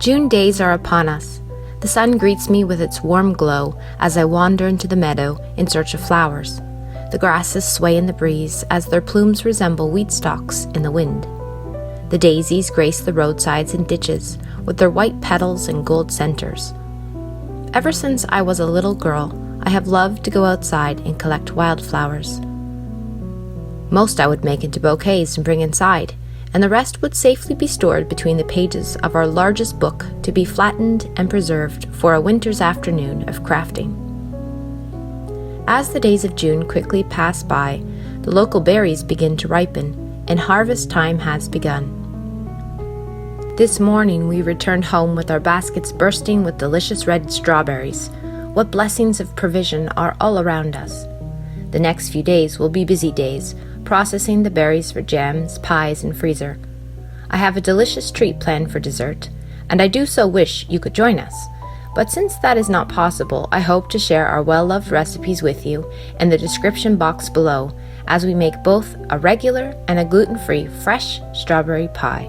June days are upon us. The sun greets me with its warm glow as I wander into the meadow in search of flowers. The grasses sway in the breeze as their plumes resemble wheat stalks in the wind. The daisies grace the roadsides and ditches with their white petals and gold centers. Ever since I was a little girl, I have loved to go outside and collect wildflowers. Most I would make into bouquets and bring inside, and the rest would safely be stored between the pages of our largest book to be flattened and preserved for a winter's afternoon of crafting. As the days of June quickly pass by, the local berries begin to ripen, and harvest time has begun. This morning we returned home with our baskets bursting with delicious red strawberries. What blessings of provision are all around us. The next few days will be busy days, processing the berries for jams, pies, and freezer. I have a delicious treat planned for dessert, and I do so wish you could join us. But since that is not possible, I hope to share our well-loved recipes with you in the description box below as we make both a regular and a gluten-free fresh strawberry pie.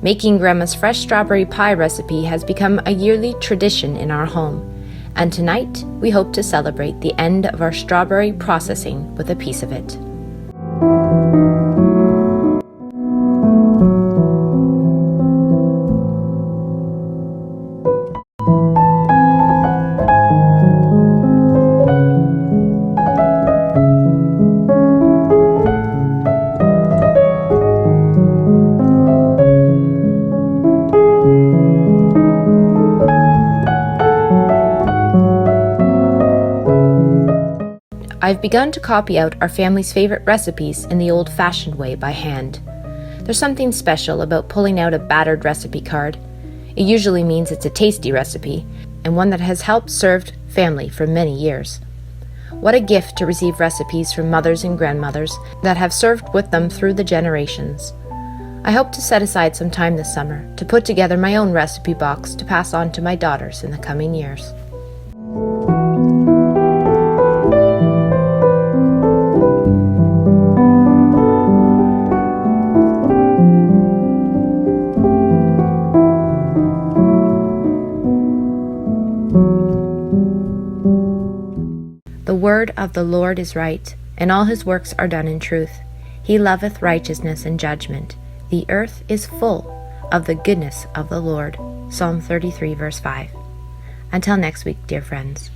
Making Grandma's fresh strawberry pie recipe has become a yearly tradition in our home, and tonight we hope to celebrate the end of our strawberry processing with a piece of it. I've begun to copy out our family's favorite recipes in the old-fashioned way by hand. There's something special about pulling out a battered recipe card. It usually means it's a tasty recipe, and one that has helped served family for many years. What a gift to receive recipes from mothers and grandmothers that have served with them through the generations. I hope to set aside some time this summer to put together my own recipe box to pass on to my daughters in the coming years. The word of the Lord is right, and all his works are done in truth. He loveth righteousness and judgment. The earth is full of the goodness of the Lord. Psalm 33, verse 5. Until next week, dear friends.